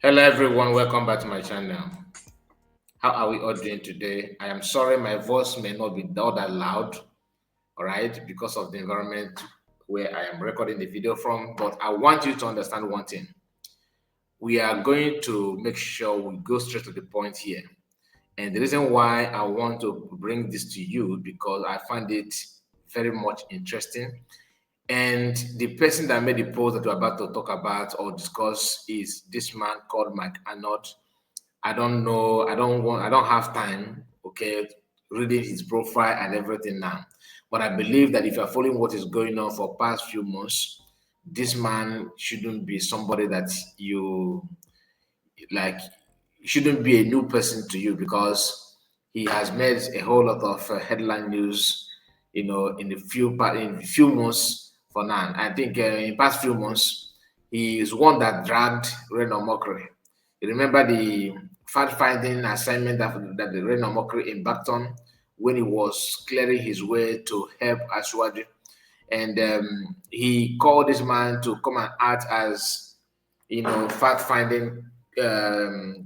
Hello everyone, welcome back to my channel. How are we all doing today? I am sorry my voice may not be all that loud, all right, because of the environment where I am recording the video from, but I want you to understand one thing. We are going to make sure we go straight to the point here. And the reason why I want to bring this to you because I find it very much interesting. And the person that made the post that we're about to talk about or discuss is this man called Mike Arnold. I don't know. I don't have time, okay, reading his profile and everything now. But I believe that if you're following what is going on for past few months, this man shouldn't be somebody that you like, shouldn't be a new person to you because he has made a whole lot of headline news, in a few months for now. I think in past few months, he is one that dragged Reno Mockery. You remember the fact-finding assignment that the Reno Mockery embarked on when he was clearing his way to help Ashwaji, and he called this man to come and act as fact-finding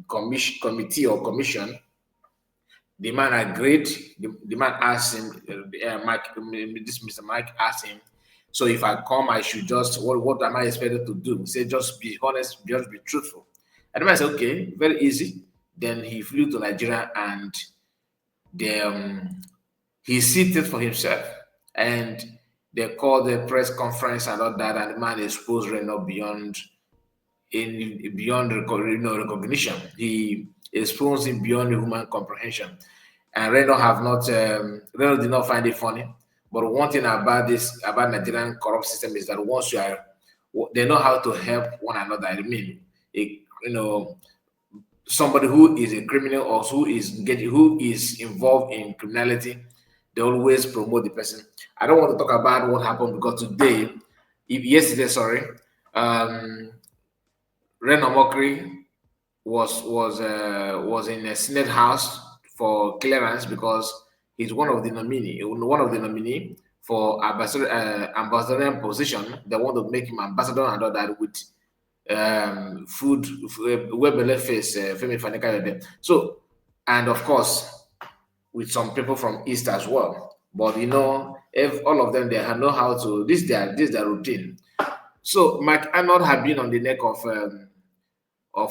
committee or commission. The man agreed. The man asked him, this Mr. Mike asked him, so if I come, I should just, what am I expected to do? He said, just be honest, just be truthful. And the man said, okay, very easy. Then he flew to Nigeria and he seated for himself. And they called the press conference and all that, and the man exposed Reno beyond recognition. He exposed him beyond human comprehension. And Reno did not find it funny. But one thing about Nigerian corrupt system is that once you are, they know how to help one another. I mean, somebody who is a criminal or who is involved in criminality, they always promote the person. I don't want to talk about what happened because yesterday, sorry, Reno Mokri was in a Senate House for clearance because he's one of the nominee for ambassador position. They want to make him ambassador and all that with food Webele face Femi Fanikayode. So, and of course with some people from East as well. But if all of them they know how to this their routine. So Mike Arnold had been on the neck of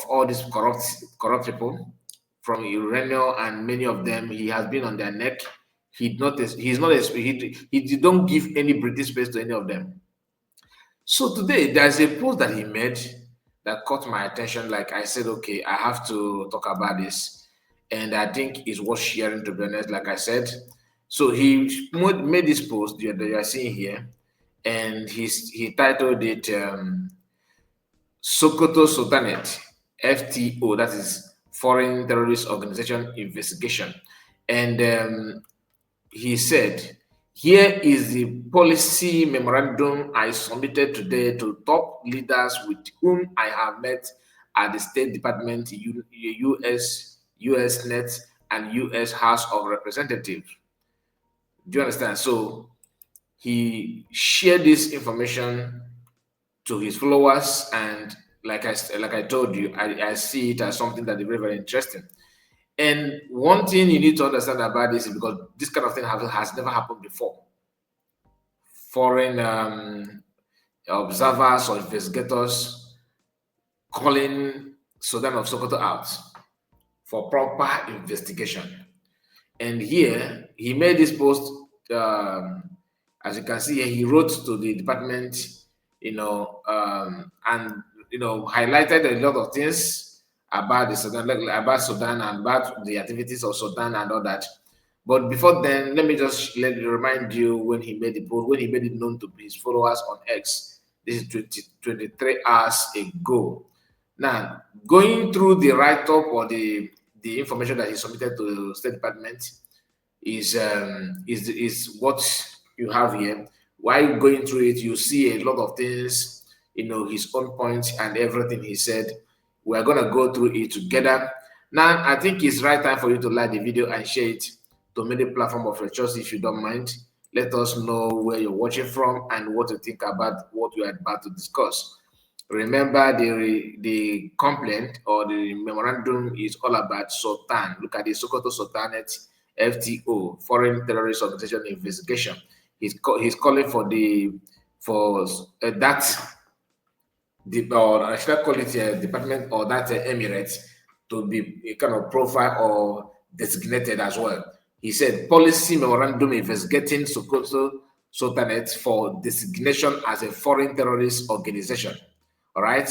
all these corrupt people from Uranium, and many of them he has been on their neck. He don't give any breathing space to any of them. So today there's a post that he made that caught my attention. Like I said, okay, I have to talk about this, and I think it's worth sharing, to be honest. Like I said, so he made this post that you are seeing here, and he titled it Sokoto Sultanate FTO, that is Foreign Terrorist Organization Investigation. And he said, here is the policy memorandum I submitted today to top leaders with whom I have met at the State Department, US Net, and US House of Representatives. Do you understand? So he shared this information to his followers, and like I told you, I see it as something that is very, very interesting. And one thing you need to understand about this is because this kind of thing has never happened before. Foreign observers or investigators calling Sudan of Sokoto out for proper investigation. And here he made this post. As you can see here, he wrote to the department, and highlighted a lot of things about the Sudan, about Sudan and about the activities of Sudan and all that. But before then, let me just remind you when he made the post, when he made it known to his followers on X. This is 23 hours ago. Now, going through the write-up or the information that he submitted to the State Department is what you have here. While going through it, you see a lot of things, his own points and everything he said. We're going to go through it together. Now, I think it's right time for you to like the video and share it to many platform of your choice if you don't mind. Let us know where you're watching from and what you think about what we are about to discuss. Remember, the complaint or the memorandum is all about Sultan. Look at the Sokoto Sultanate FTO, Foreign Terrorist Organization Investigation. He's calling for that or I should call it a department or that Emirates to be a kind of profile or designated as well. He said policy memorandum investigating Sokoto Sultanate for designation as a foreign terrorist organization. All right,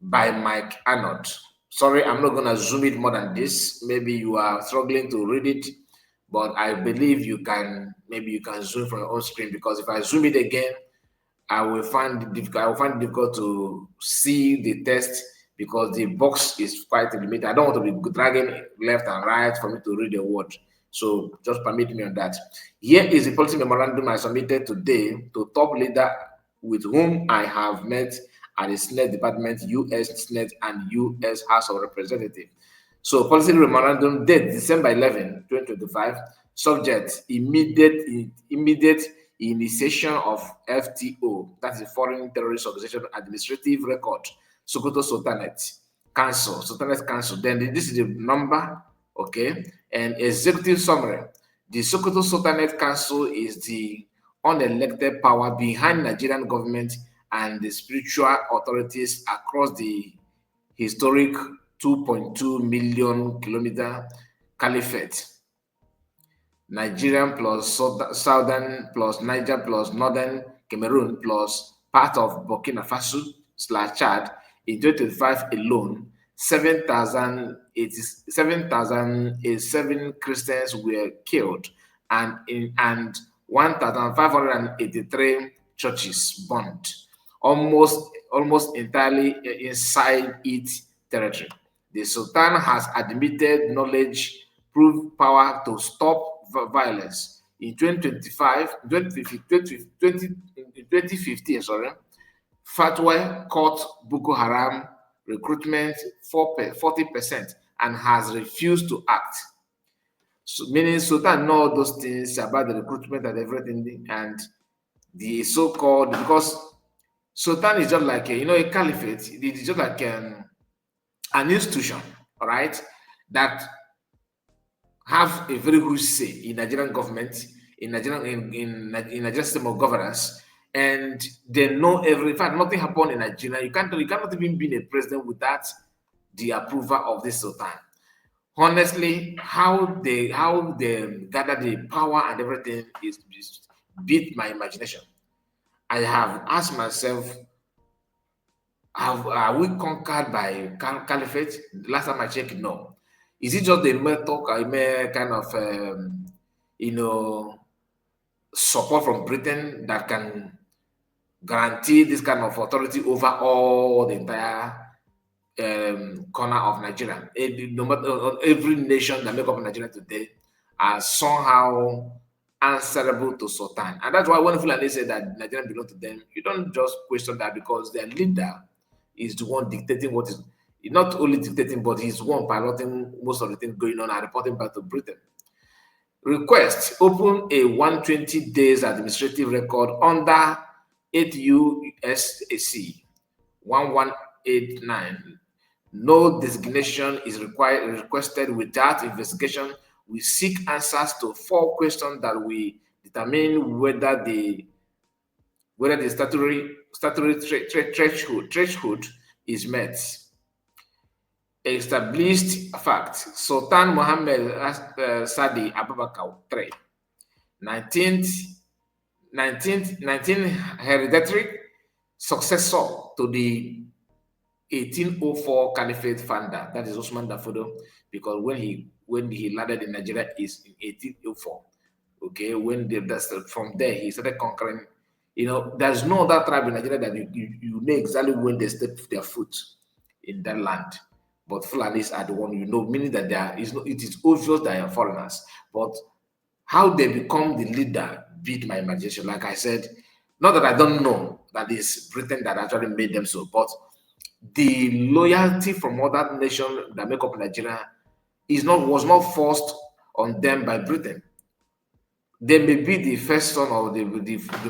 by Mike Arnold. Sorry, I'm not going to zoom it more than this. Maybe you are struggling to read it, but I believe you can. Maybe you can zoom from your own screen, because if I zoom it again, I will find it difficult to see the text because the box is quite limited. I don't want to be dragging left and right for me to read the word. So just permit me on that. Here is the policy memorandum I submitted today to top leader with whom I have met at the Senate Department, U.S. Senate, and U.S. House of Representatives. So policy memorandum date December 11, 2025, subject immediate initiation of FTO, that's the Foreign Terrorist Organization Administrative Record, Sokoto Sultanate Council. Then this is the number, okay, and executive summary. The Sokoto Sultanate Council is the unelected power behind Nigerian government and the spiritual authorities across the historic 2.2 million kilometer caliphate. Nigerian plus southern plus Niger plus northern Cameroon plus part of Burkina Faso / Chad in 2025 alone, 7,087 Christians were killed and 1,583 churches burned, almost entirely inside its territory. The Sultan has admitted knowledge proved power to stop violence. In 2015, Fatwa caught Boko Haram recruitment 40% and has refused to act. So, meaning Sultan know those things about the recruitment and everything, and the so-called, because Sultan is just like a caliphate. It is just like an institution, all right, that have a very good say in Nigerian government, in Nigerian system of governance, and they know in fact, nothing happened in Nigeria. You cannot even be a president without the approval of this Sultan. Honestly, how they gather the power and everything is beat my imagination. I have asked myself, are we conquered by caliphate? Last time I checked, no. Is it just a mere talk, a mere kind of, support from Britain that can guarantee this kind of authority over all the entire corner of Nigeria? No matter every nation that make up Nigeria today are somehow answerable to Sultan. And that's why when Fulani say that Nigeria belongs to them, you don't just question that, because their leader is the one dictating what is not only dictating, but he's one piloting most of the things going on and reporting back to Britain. Request open a 120 days administrative record under 8 U.S.C. 1189. No designation is requested without investigation. We seek answers to 4 questions that we determine whether the statutory threshold is met. Established fact: Sultan Mohammed Sadi Abubakar III, 19th hereditary successor to the 1804 Caliphate founder, that is Osman Dafodo, because when he landed in Nigeria is in 1804. Okay, from there he started conquering. There's no other tribe in Nigeria that you know exactly when they step their foot in that land. But Fulanis are the one meaning that it is obvious they are foreigners. But how they become the leader beat my imagination. Like I said, not that I don't know that it's Britain that actually made them so, but the loyalty from other nations that make up Nigeria was not forced on them by Britain. They may be the first son or the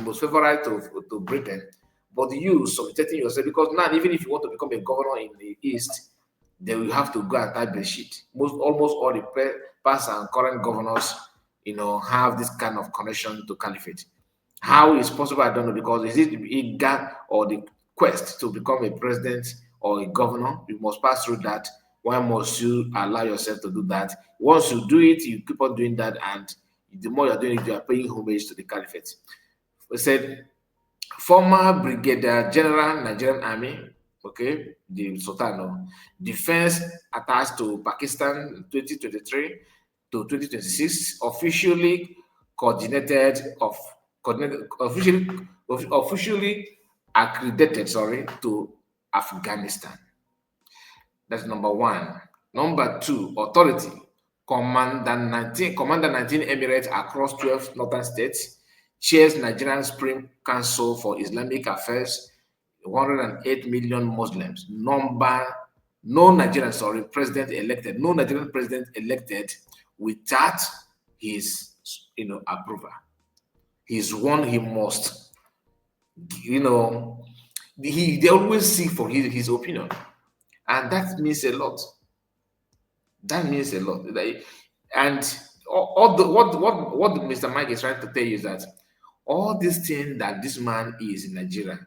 most favorite to Britain, But you subjecting yourself, because now even if you want to become a governor in the East, then you have to go and type the sheet. Almost all the past and current governors, have this kind of connection to caliphate. How is possible? I don't know, because is it eager or the quest to become a president or a governor? You must pass through that. Why must you allow yourself to do that? Once you do it, you keep on doing that, and the more you're doing it, you are paying homage to the caliphate. We said former Brigadier General Nigerian Army, okay, the Sultan, defense attached to Pakistan 2023 to 2026, officially accredited, to Afghanistan. That's number one. Number two, authority. Commander 19 Emirates across 12 northern states, chairs Nigerian Supreme Council for Islamic Affairs, 108 million Muslims. No Nigerian president elected, no Nigerian president elected without his approval. He's one, he must, they always seek for his opinion. And that means a lot. That means a lot. And what Mr. Mike is trying to tell you is that all these things that this man is in Nigeria,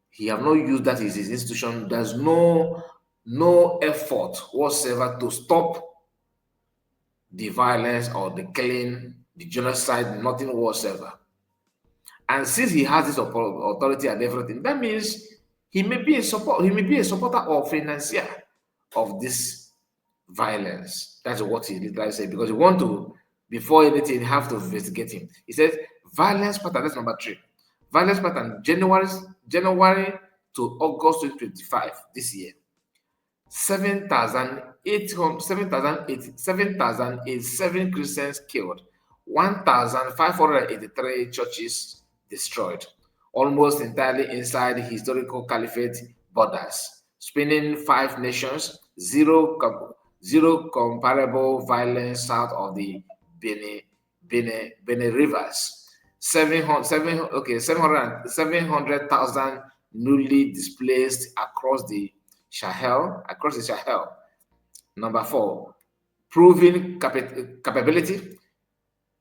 he have not used that as his institution. There's no effort whatsoever to stop the violence or the killing, the genocide, nothing whatsoever. And since he has this authority and everything, that means he may be a supporter or financier of this violence. That's what he literally said, because you want to, before anything, have to investigate him. He says violence pattern, that's number 3. Violence pattern, January to August 2025, this year. 7,087 Christians killed, 1,583 churches destroyed, almost entirely inside historical caliphate borders, spanning 5 nations, zero comparable violence south of the Bene rivers, 700,000 newly displaced across the Sahel. Number 4, proven capability.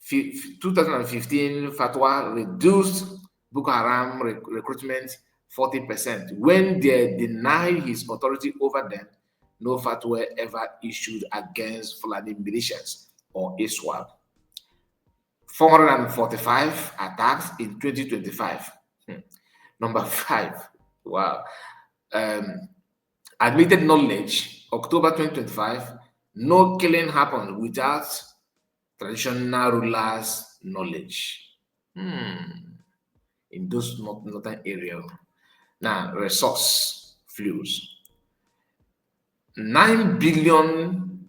2015 fatwa reduced Boko Haram recruitment 40%. When they deny his authority over them, no fatwa ever issued against Fulani militias or ISWAP. 445 attacks in 2025. Number 5, wow. Admitted knowledge, October 2025, no killing happened without traditional rulers' knowledge. In those northern areas. Now, resource flows. $9 billion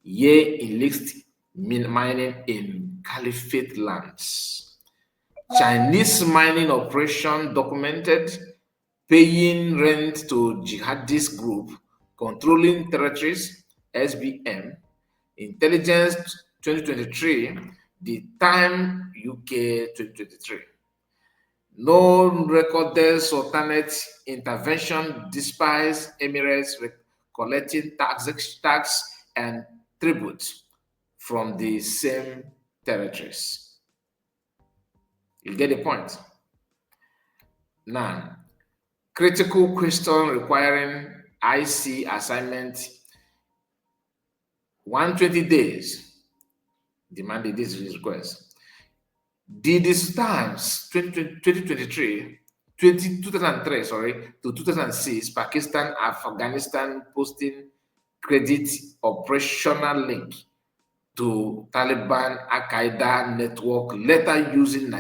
year illicit mining in caliphate lands. Chinese mining operation documented, paying rent to jihadist group, controlling territories, SBM. Intelligence 2023, the time UK 2023. No recorded Sultanate intervention despite Emirates collecting tax and tributes from the same territories. You get the point? Now, critical question requiring IC assignment, 120 days demanded this request. Did the Sultans 2003 to 2006 Pakistan Afghanistan posting credit operational link to Taliban Al-Qaeda network later used in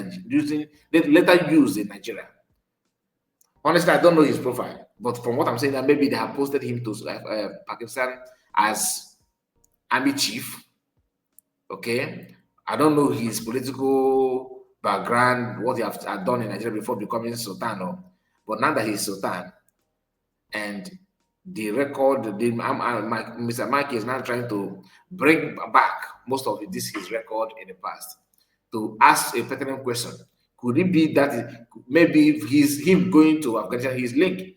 Nigeria? Honestly, I don't know his profile, but from what I'm saying, that maybe they have posted him to Pakistan as army chief. Okay, I don't know his political background, what he have done in Nigeria before becoming Sultan, but now that he's Sultan, and the record, Mr. Mike is now trying to bring back most of his record in the past to ask a pertinent question. Could it be that maybe him going to Afghanistan, his link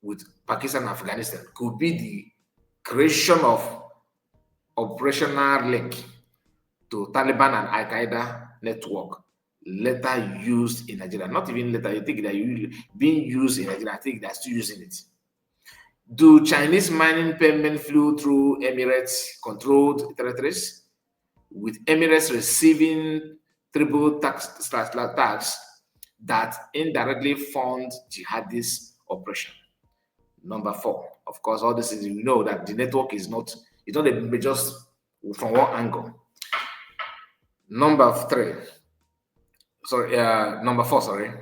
with Pakistan and Afghanistan could be the creation of operational link to Taliban and Al Qaeda network later used in Nigeria. Not even later, I think they're being used in Nigeria. I think they're still using it. Do Chinese mining payment flow through Emirates controlled territories, with Emirates receiving triple tax that indirectly fund jihadist operation? Number 4, of course, all this is, you know that the network is not, it's not a just from one angle. Number 3, sorry, number 4, sorry.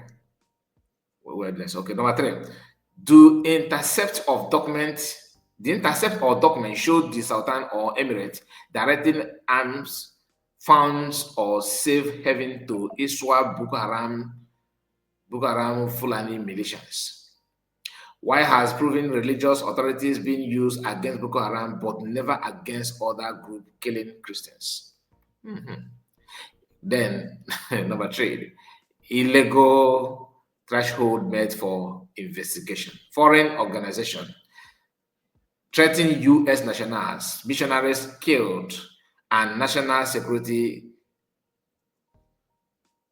Okay, number 3. Do intercept of documents, the intercept or document showed the Sultan or Emirate directing arms, funds, or safe haven to Iswa Boko Haram Fulani militias? Why has proven religious authorities been used against Boko Haram but never against other group killing Christians? Then, number 3, illegal threshold met for investigation. Foreign organization threatening U.S. nationals, missionaries killed, and national security.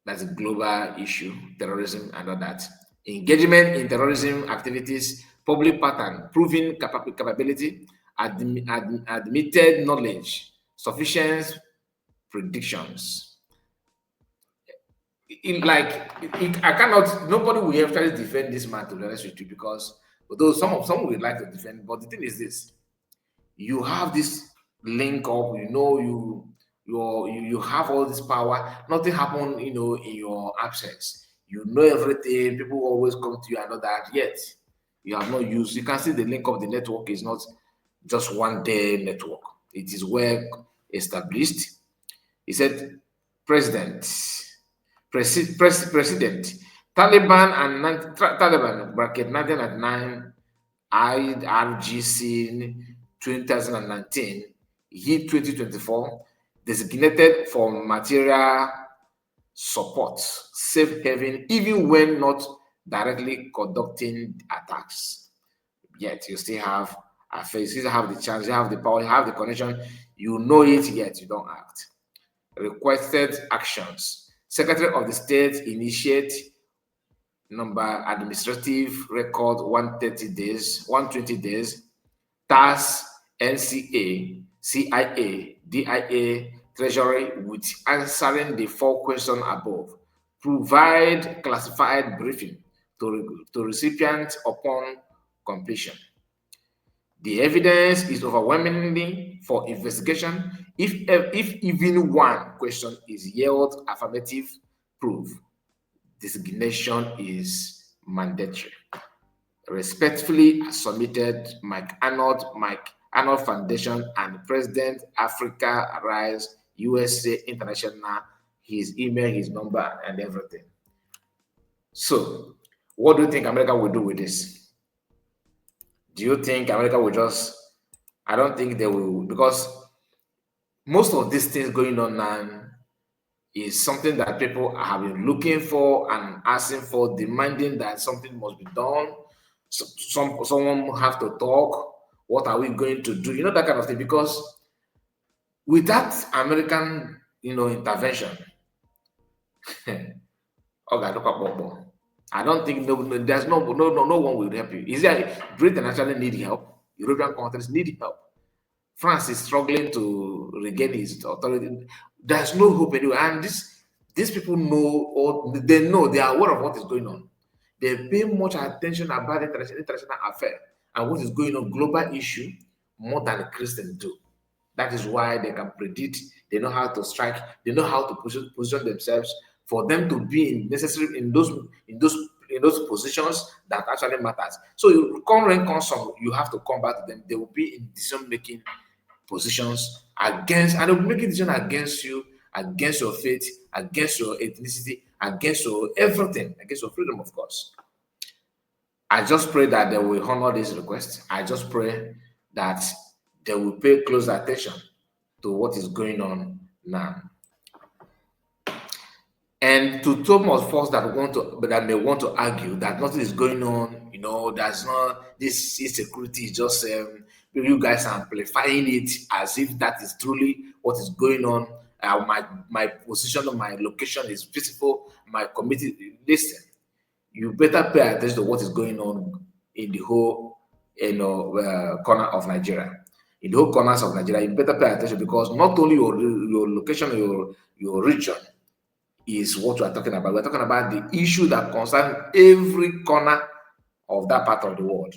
That's a global issue, terrorism and all that. Engagement in terrorism activities, public pattern, proven capability, admitted knowledge, sufficient predictions. I cannot, nobody will actually defend this man, to be honest with you, because although some would like to defend, but the thing is this: you have this link up, you have all this power, nothing happened, in your absence. You know everything, people always come to you and all that, yet you have not used. You can see the link of the network is not just one day network, it is well established. He said, President, Taliban and Taliban bracket 1999 IRGC 2019 hit 2024 designated for material support, safe haven, even when not directly conducting attacks. Yet you still have a face, you still have the chance, you have the power, you have the connection, you know it, yet you don't act. Requested actions. Secretary of the State initiate number administrative record 120 days, task NCA, CIA, DIA, Treasury with answering the 4 questions above. Provide classified briefing to recipients upon completion. The evidence is overwhelmingly for investigation. If even one question is yield affirmative proof, designation is mandatory. Respectfully submitted, Arnold Foundation and President Africa Rise USA International, his email, his number, and everything. So, what do you think America will do with this? Do you think America will just, I don't think they will, because most of these things going on now is something that people have been looking for and asking for, demanding that something must be done. So, someone have to talk. What are we going to do? That kind of thing. Because with that American, intervention, I don't think there's no one will help you. Is there Britain actually need help? European countries need help. France is struggling to regain its authority. There's no hope anywhere. And these people know, or they know, they are aware of what is going on. They pay much attention about international affairs and what is going on, global issue, more than the Christians do. That is why they can predict, they know how to strike, they know how to position themselves for them to be necessary in those positions that actually matters. So you have to come back to them. They will be in decision-making positions against, and they'll be making decisions against you, against your faith, against your ethnicity, against your everything, against your freedom, of course. I just pray that they will honor this request. I just pray that they will pay close attention to what is going on now. And to Thomas Force that may want to argue that nothing is going on, there's not this insecurity is just you guys are amplifying it as if that is truly what is going on. My position, my location is peaceful. My committee. Listen, you better pay attention to what is going on in the whole corner of Nigeria. In the whole corners of Nigeria, you better pay attention because not only your location, your region is what we are talking about. We're talking about the issue that concerns every corner of that part of the world.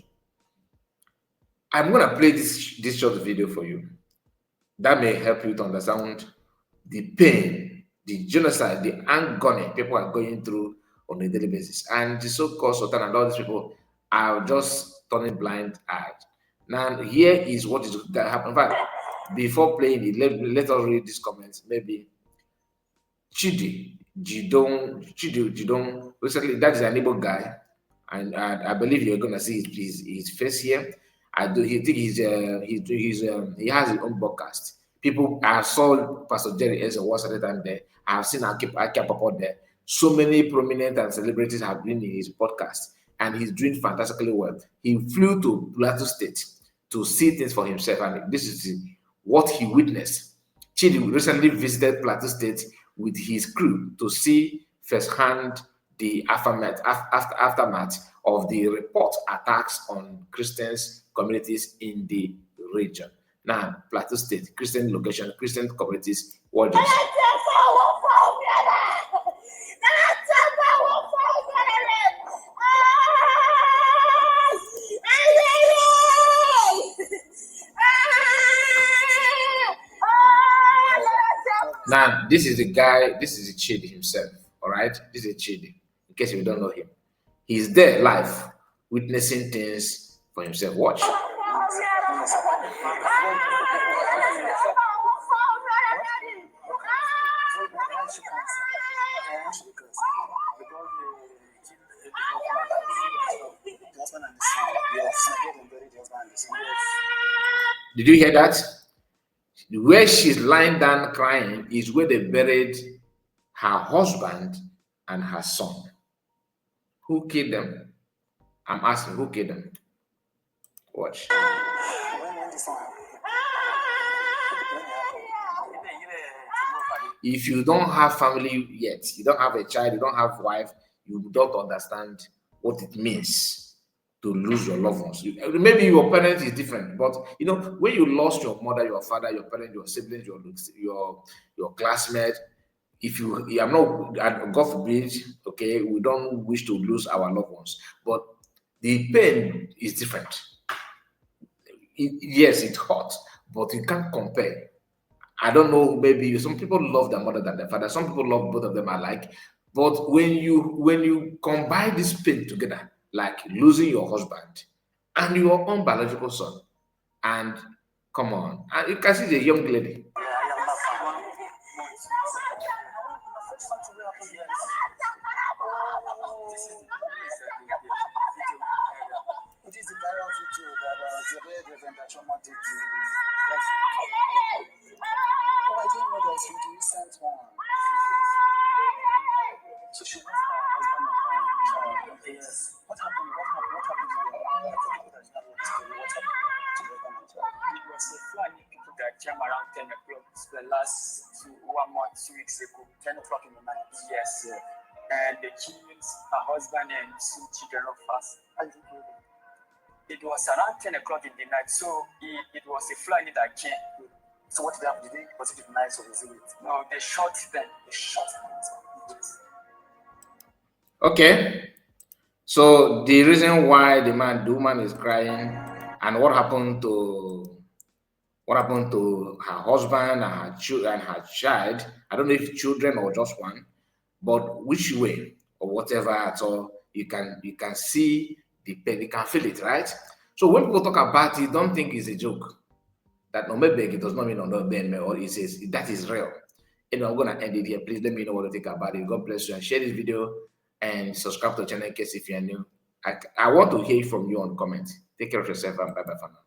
I'm going to play this short video for you. That may help you to understand the pain, the genocide, the agony people are going through on a daily basis. And the so-called Sultan and all these people are just turning blind eyes. Now, here is what is going to happen. In fact, before playing it, let us read these comments. Maybe Jidong, recently, that is an Igbo guy, and I believe you're gonna see his face here. He think he has his own podcast. People, I saw Pastor Jerry as once at a time there. I've seen Akia Papa there. So many prominent and celebrities have been in his podcast, and he's doing fantastically well. He flew to Plateau State to see things for himself, and this is what he witnessed. Chidi recently visited Plateau State with his crew to see firsthand the aftermath of the report attacks on Christians communities in the region. Now, Plateau State, Christian location, Christian communities, what do you say? Now, this is the guy, this is the Chidi himself, all right? This is Chidi, in case you don't know him. He's there live, witnessing things for himself. Watch. Did you hear that? Where she's lying down crying is where they buried her husband and her son. Who killed them? I'm asking, who killed them? Watch. If you don't have family yet, you don't have a child, you don't have wife, you don't understand what it means to lose your loved ones. Maybe your parents is different, but when you lost your mother, your father, your parents, your siblings, your classmates, I'm not, God forbid, okay, we don't wish to lose our loved ones, but the pain is different. Yes, it hurts, but you can't compare. I don't know, maybe some people love their mother than their father, some people love both of them alike, but when you combine this pain together, like losing your husband and your own biological son, and come on, and you can see the young lady. So she went to her husband and her yes. What happened? It was a Fulani people that came around 10 o'clock the last 1 month, 2 weeks ago. 10 o'clock in the night. Yes. Yeah. And they killed her husband and 2 children of us. It was around 10 o'clock in the night, so it was a Fulani that came. So what did they have? Was it nice or was it? No, they shot them. Yes. Okay, so the reason why the woman is crying, and what happened to her husband and her child? I don't know if children or just one, but which way or whatever at all, you can see the pain, you can feel it, right? So when people talk about it, don't think it's a joke. That no maybe it does not mean or it says that is real. I'm gonna end it here. Please let me know what you think about it. God bless you, and share this video and subscribe to the channel in case if you're new. I want to hear from you on comments. Take care of yourself and bye bye for now.